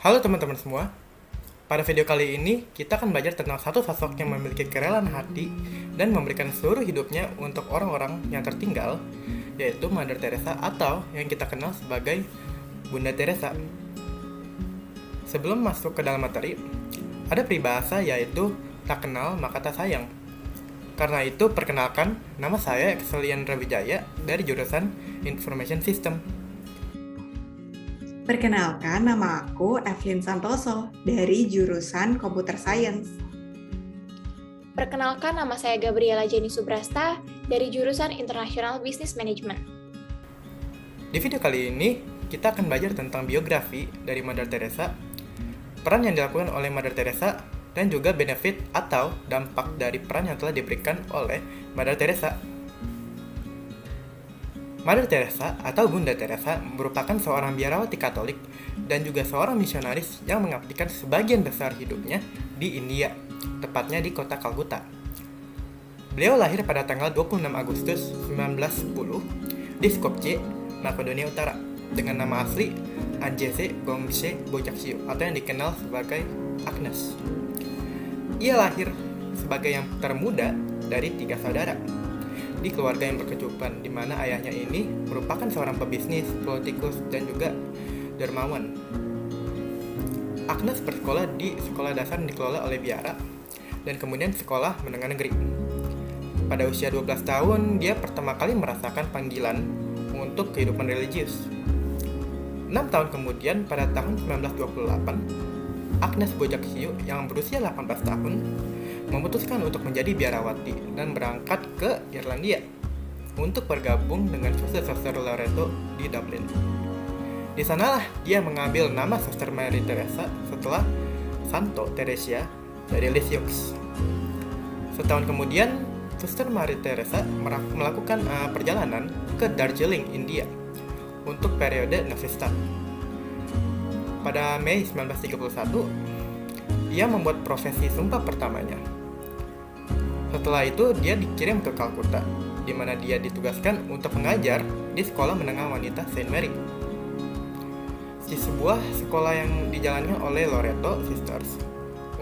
Halo teman-teman semua, pada video kali ini kita akan belajar tentang satu sosok yang memiliki kerelaan hati dan memberikan seluruh hidupnya untuk orang-orang yang tertinggal, yaitu Mother Teresa atau yang kita kenal sebagai Bunda Teresa. Sebelum masuk ke dalam materi, ada peribahasa yaitu tak kenal maka tak sayang. Karena itu, perkenalkan, nama saya Exceliandra Wijaya dari jurusan Information System. Perkenalkan, nama aku Evelyn Santoso dari jurusan Computer Science. Perkenalkan, nama saya Gabriela Jenny Subrasta dari jurusan International Business Management. Di video kali ini, kita akan belajar tentang biografi dari Mother Teresa, peran yang dilakukan oleh Mother Teresa, dan juga benefit atau dampak dari peran yang telah diberikan oleh Mother Teresa. Mother Teresa atau Bunda Teresa merupakan seorang biarawati Katolik dan juga seorang misionaris yang mengabdikan sebagian besar hidupnya di India, tepatnya di kota Kalkuta. Beliau lahir pada tanggal 26 Agustus 1910 di Skopje, Makedonia Utara, dengan nama asli Anjese Gomse Bojaksio atau yang dikenal sebagai Agnes. Ia lahir sebagai yang termuda dari 3 saudara di keluarga yang berkecukupan, di mana ayahnya ini merupakan seorang pebisnis, politikus, dan juga dermawan. Agnes bersekolah di sekolah dasar yang dikelola oleh biara, dan kemudian sekolah menengah negeri. Pada usia 12 tahun, dia pertama kali merasakan panggilan untuk kehidupan religius. 6 tahun kemudian, pada tahun 1928, Agnes Bojaksio yang berusia 18 tahun memutuskan untuk menjadi biarawati dan berangkat ke Irlandia untuk bergabung dengan suster-suster Loreto di Dublin. Di sanalah dia mengambil nama Suster Mary Teresa setelah Santo Teresia dari Lisieux. Setahun kemudian, Suster Mary Teresa melakukan perjalanan ke Darjeeling, India untuk periode Novistad. Pada Mei 1931, ia membuat profesi sumpah pertamanya. Setelah itu, dia dikirim ke Kalkuta, di mana dia ditugaskan untuk mengajar di sekolah menengah wanita Saint Mary, di sebuah sekolah yang dijalankan oleh Loreto Sisters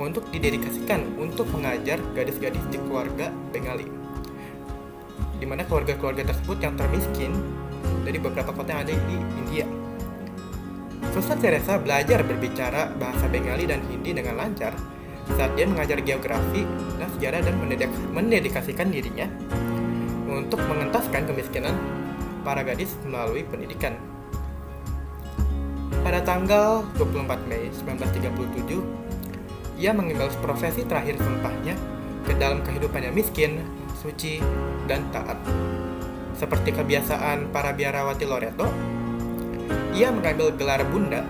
untuk didedikasikan untuk mengajar gadis-gadis di keluarga Bengali, di mana keluarga-keluarga tersebut yang termiskin dari beberapa kota yang ada di India. Suster Teresa belajar berbicara bahasa Bengali dan Hindi dengan lancar saat dia mengajar geografi dan sejarah dan mendedikasikan dirinya untuk mengentaskan kemiskinan para gadis melalui pendidikan. Pada tanggal 24 Mei 1937, ia mengambil profesi terakhir sumpahnya ke dalam kehidupan yang miskin, suci, dan taat. Seperti kebiasaan para biarawati Loreto, ia mengambil gelar Bunda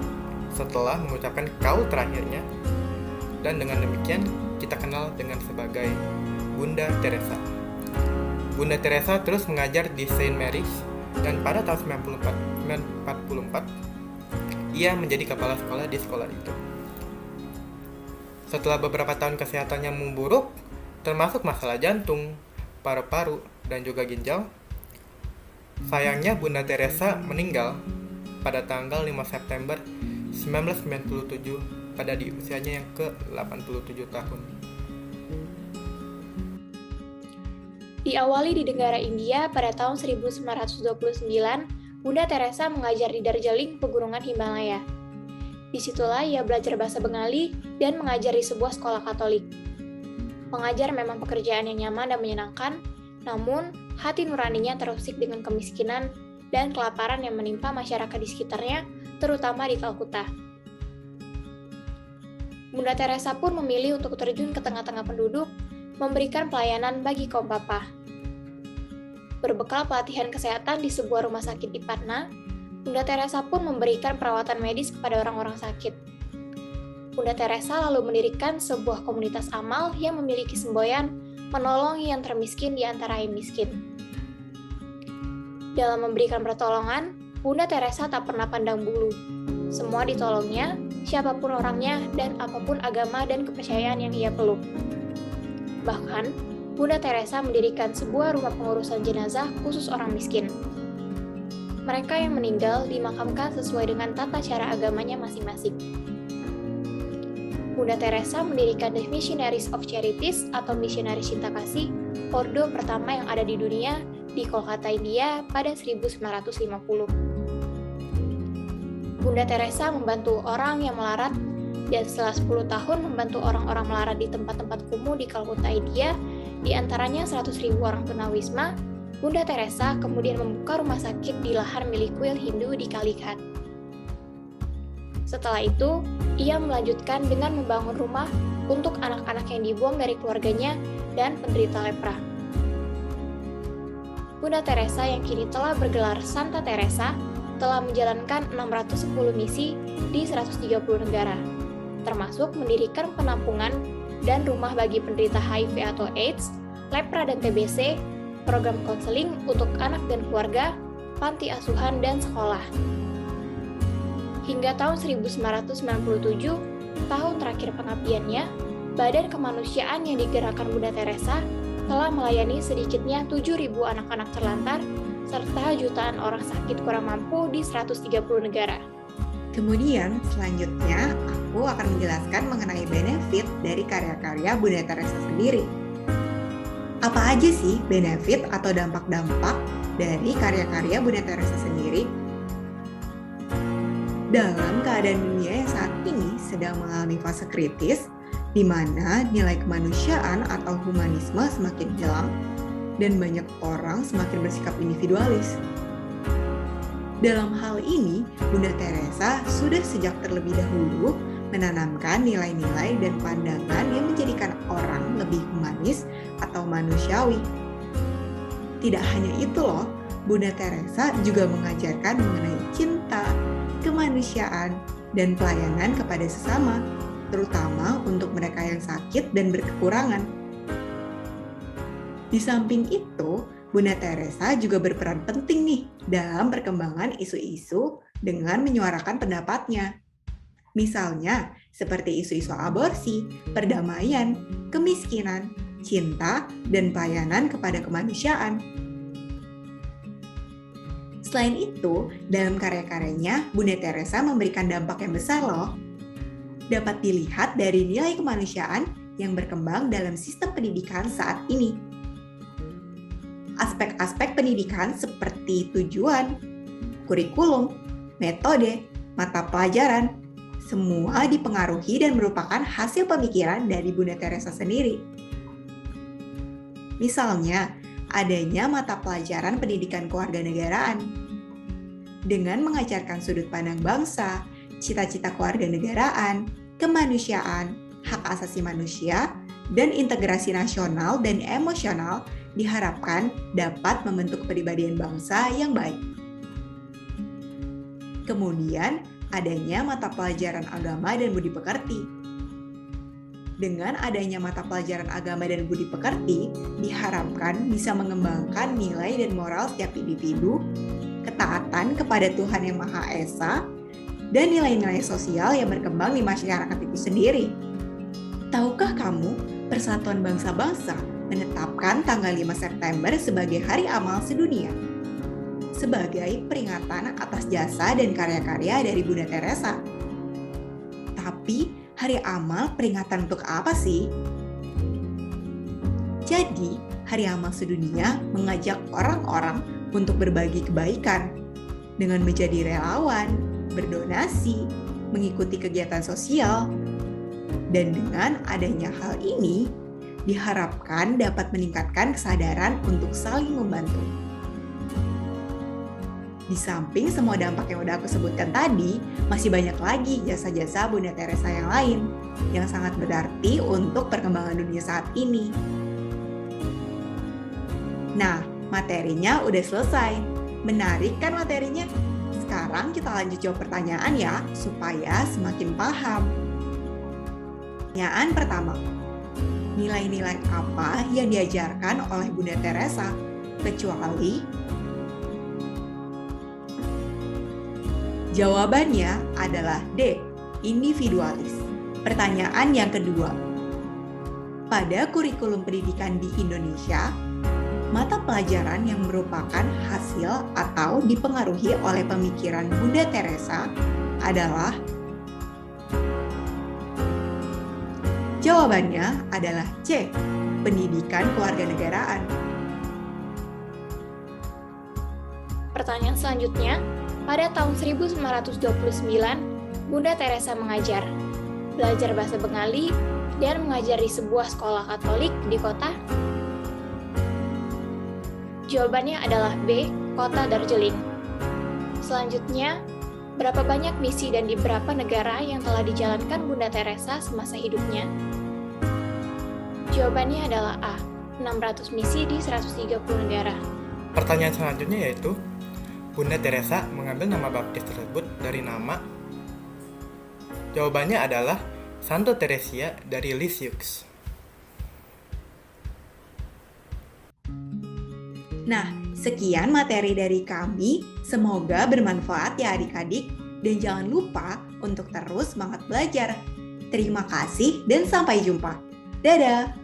setelah mengucapkan kaul terakhirnya, dan dengan demikian kita kenal dengan sebagai Bunda Teresa. Bunda Teresa terus mengajar di Saint Mary's dan pada tahun 1944 ia menjadi kepala sekolah di sekolah itu. Setelah beberapa tahun kesehatannya memburuk, termasuk masalah jantung, paru-paru, dan juga ginjal, sayangnya Bunda Teresa meninggal pada tanggal 5 September 1997 pada di usianya yang ke-87 tahun. Diawali di negara India pada tahun 1929, Bunda Teresa mengajar di Darjeeling, pegunungan Himalaya. Disitulah ia belajar bahasa Bengali dan mengajar di sebuah sekolah Katolik. Mengajar memang pekerjaan yang nyaman dan menyenangkan, namun hati nuraninya terusik dengan kemiskinan dan kelaparan yang menimpa masyarakat di sekitarnya, terutama di Kalkuta. Bunda Teresa pun memilih untuk terjun ke tengah-tengah penduduk, memberikan pelayanan bagi kaum papa. Berbekal pelatihan kesehatan di sebuah rumah sakit di Patna, Bunda Teresa pun memberikan perawatan medis kepada orang-orang sakit. Bunda Teresa lalu mendirikan sebuah komunitas amal yang memiliki semboyan menolong yang termiskin di antara yang miskin. Dalam memberikan pertolongan, Bunda Teresa tak pernah pandang bulu. Semua ditolongnya, siapapun orangnya, dan apapun agama dan kepercayaan yang ia peluk. Bahkan, Bunda Teresa mendirikan sebuah rumah pengurusan jenazah khusus orang miskin. Mereka yang meninggal dimakamkan sesuai dengan tata cara agamanya masing-masing. Bunda Teresa mendirikan The Missionaries of Charities atau Misionaris Cinta Kasih, ordo pertama yang ada di dunia di Kolkata, India pada 1950. Bunda Teresa membantu orang yang melarat dan setelah 10 tahun membantu orang-orang melarat di tempat-tempat kumuh di Kolkata, India, di antaranya 100.000 orang tunawisma. Bunda Teresa kemudian membuka rumah sakit di lahan milik kuil Hindu di Calicut. Setelah itu, ia melanjutkan dengan membangun rumah untuk anak-anak yang dibuang dari keluarganya dan penderita lepra. Bunda Teresa yang kini telah bergelar Santa Teresa telah menjalankan 610 misi di 130 negara, termasuk mendirikan penampungan dan rumah bagi penderita HIV atau AIDS, lepra dan TBC, program konseling untuk anak dan keluarga, panti asuhan dan sekolah. Hingga tahun 1997, tahun terakhir pengabdiannya, Badan Kemanusiaan yang digerakkan Bunda Teresa telah melayani sedikitnya 7.000 anak-anak terlantar serta jutaan orang sakit kurang mampu di 130 negara. Kemudian, selanjutnya, aku akan menjelaskan mengenai benefit dari karya-karya Bunda Teresa sendiri. Apa aja sih benefit atau dampak-dampak dari karya-karya Bunda Teresa sendiri? Dalam keadaan dunia yang saat ini sedang mengalami fase kritis, di mana nilai kemanusiaan atau humanisme semakin hilang, dan banyak orang semakin bersikap individualis. Dalam hal ini, Bunda Teresa sudah sejak terlebih dahulu menanamkan nilai-nilai dan pandangan yang menjadikan orang lebih humanis atau manusiawi. Tidak hanya itu loh, Bunda Teresa juga mengajarkan mengenai cinta, kemanusiaan, dan pelayanan kepada sesama, terutama untuk mereka yang sakit dan berkekurangan. Di samping itu, Bunda Teresa juga berperan penting nih dalam perkembangan isu-isu dengan menyuarakan pendapatnya. Misalnya, seperti isu-isu aborsi, perdamaian, kemiskinan, cinta, dan pelayanan kepada kemanusiaan. Selain itu, dalam karya-karyanya, Bunda Teresa memberikan dampak yang besar loh. Dapat dilihat dari nilai kemanusiaan yang berkembang dalam sistem pendidikan saat ini. Aspek-aspek pendidikan seperti tujuan, kurikulum, metode, mata pelajaran, semua dipengaruhi dan merupakan hasil pemikiran dari Bunda Teresa sendiri. Misalnya, adanya mata pelajaran pendidikan kewarganegaraan. Dengan mengajarkan sudut pandang bangsa, cita-cita kewarganegaraan, kemanusiaan, hak asasi manusia, dan integrasi nasional dan emosional diharapkan dapat membentuk kepribadian bangsa yang baik. Kemudian, adanya mata pelajaran agama dan budi pekerti. Dengan adanya mata pelajaran agama dan budi pekerti, diharapkan bisa mengembangkan nilai dan moral setiap individu, ketaatan kepada Tuhan Yang Maha Esa, dan nilai-nilai sosial yang berkembang di masyarakat itu sendiri. Tahukah kamu, Persatuan Bangsa-Bangsa menetapkan tanggal 5 September sebagai Hari Amal Sedunia, sebagai peringatan atas jasa dan karya-karya dari Bunda Teresa. Tapi, Hari Amal peringatan untuk apa sih? Jadi, Hari Amal Sedunia mengajak orang-orang untuk berbagi kebaikan dengan menjadi relawan, berdonasi, mengikuti kegiatan sosial, dan dengan adanya hal ini, diharapkan dapat meningkatkan kesadaran untuk saling membantu. Di samping semua dampak yang udah aku sebutkan tadi, masih banyak lagi jasa-jasa Bunda Teresa yang lain yang sangat berarti untuk perkembangan dunia saat ini. Nah, materinya udah selesai. Menarik kan materinya? Sekarang kita lanjut jawab pertanyaan ya, supaya semakin paham. Pertanyaan pertama, nilai-nilai apa yang diajarkan oleh Bunda Teresa, kecuali? Jawabannya adalah D, individualis. Pertanyaan yang kedua, pada kurikulum pendidikan di Indonesia, mata pelajaran yang merupakan hasil atau dipengaruhi oleh pemikiran Bunda Teresa adalah Jawabannya adalah C. Pendidikan kewarganegaraan. Pertanyaan selanjutnya, pada tahun 1929, Bunda Teresa mengajar, belajar bahasa Bengali, dan mengajar di sebuah sekolah Katolik di kota. Jawabannya adalah B, kota Darjeeling. Selanjutnya, berapa banyak misi dan di berapa negara yang telah dijalankan Bunda Teresa semasa hidupnya? Jawabannya adalah A, 600 misi di 130 negara. Pertanyaan selanjutnya yaitu, Bunda Teresa mengambil nama baptis tersebut dari nama. Jawabannya adalah Santo Teresia dari Lisieux. Nah, sekian materi dari kami. Semoga bermanfaat ya adik-adik. Dan jangan lupa untuk terus semangat belajar. Terima kasih dan sampai jumpa. Dadah!